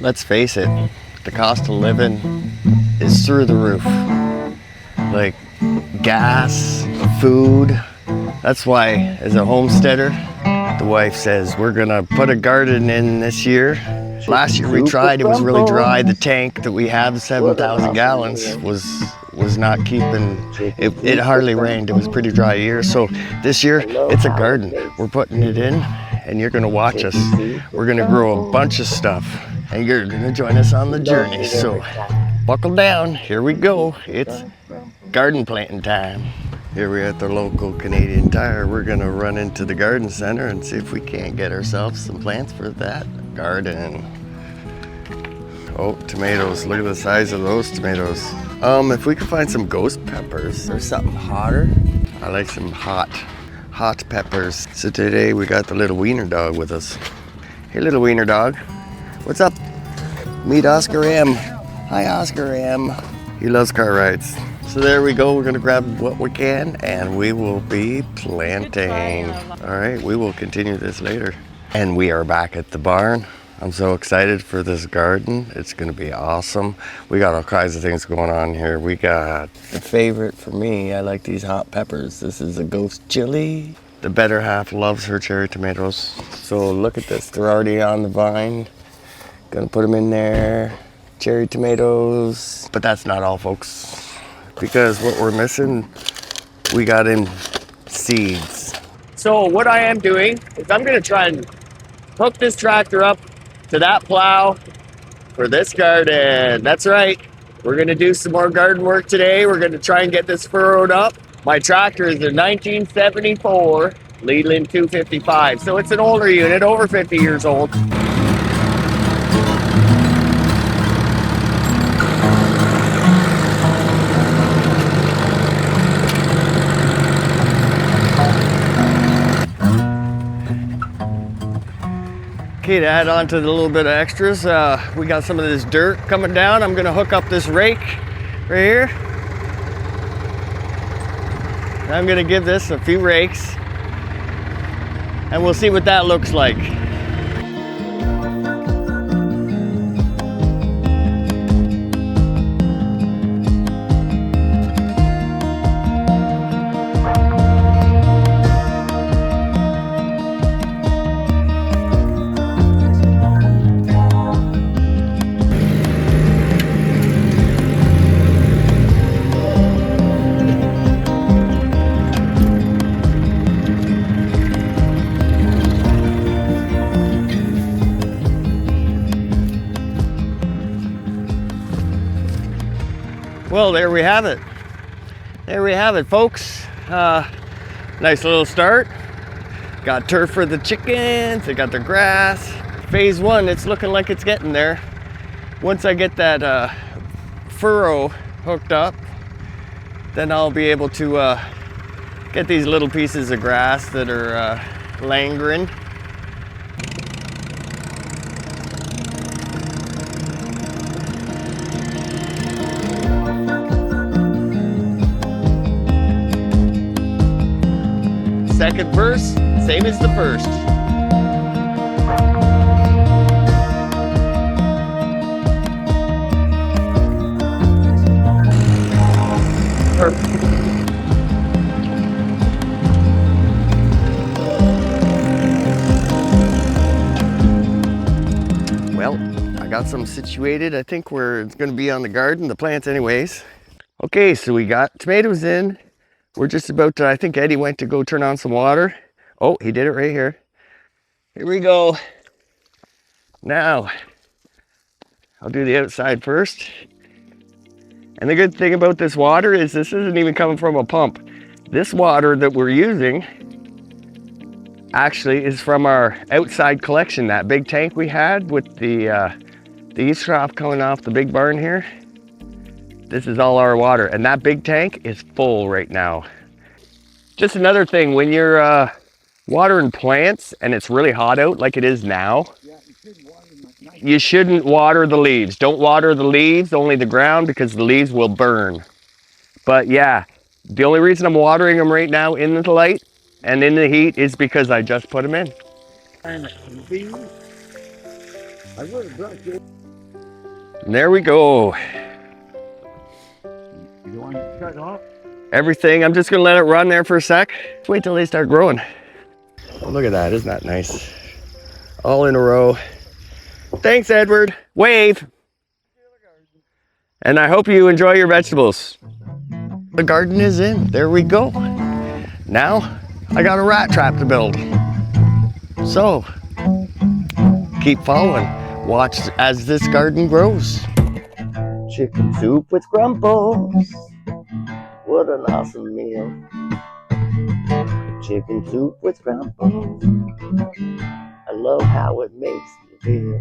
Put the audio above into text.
Let's face it, the cost of living is through the roof. Like gas, food. That's why, as a homesteader, the wife says we're gonna put a garden in this year. Last year we tried, it was really dry. The tank that we have, 7,000 gallons, was not keeping, it hardly rained. It was a pretty dry year. So this year, it's a garden. We're putting it in, and you're gonna watch us. We're gonna grow a bunch of stuff, and you're gonna join us on the journey. So buckle down, here we go. It's garden planting time. Here we're at the local Canadian Tire. We're gonna run into the garden center and see if we can't get ourselves some plants for that garden. Oh, tomatoes, look at the size of those tomatoes. If we could find some ghost peppers or something hotter. I like some hot peppers. So today we got the little wiener dog with us. Hey little wiener dog, what's up? Meet Oscar M. Hi Oscar M. He loves car rides. So there we go, we're gonna grab what we can and we will be planting. All right, we will continue this later. And we are back at the barn. I'm so excited for this garden. It's gonna be awesome. We got all kinds of things going on here. We got the favorite for me, I like these hot peppers. This is a ghost chili. The better half loves her cherry tomatoes. So look at this, they're already on the vine. Gonna put them in there. Cherry tomatoes. But that's not all, folks. Because what we're missing, we got in seeds. So what I am doing is I'm gonna try and hook this tractor up to that plow for this garden. That's right. We're gonna do some more garden work today. We're gonna try and get this furrowed up. My tractor is a 1974 Leyland 255. So it's an older unit, over 50 years old. Okay, to add on to the little bit of extras, we got some of this dirt coming down. I'm gonna hook up this rake right here. I'm gonna give this a few rakes and we'll see what that looks like. Well, there we have it. There we have it, folks. Nice little start. Got turf for the chickens. They got their grass. Phase one, it's looking like it's getting there. Once I get that furrow hooked up, then I'll be able to get these little pieces of grass that are lingering. Second verse, same as the first. Perfect. Well, I got some situated. I think it's gonna be on the garden, the plants anyways. Okay, so we got tomatoes in. We're just about to, I think Eddie went to go turn on some water. Oh, he did it right here. Here we go. Now, I'll do the outside first. And the good thing about this water is this isn't even coming from a pump. This water that we're using actually is from our outside collection, that big tank we had with the eaves trough coming off the big barn here. This is all our water, and that big tank is full right now. Just another thing, when you're watering plants and it's really hot out like it is now, you shouldn't water the leaves. Don't water the leaves, only the ground, because the leaves will burn. But yeah, the only reason I'm watering them right now in the light and in the heat is because I just put them in. And there we go. You don't want to shut it off? Everything, I'm just gonna let it run there for a sec. Let's wait till they start growing. Oh, look at that, isn't that nice? All in a row. Thanks, Edward. Wave. And I hope you enjoy your vegetables. The garden is in, there we go. Now, I got a rat trap to build. So, keep following. Watch as this garden grows. Chicken soup with crumbles. What an awesome meal. Chicken soup with crumbles. I love how it makes me feel.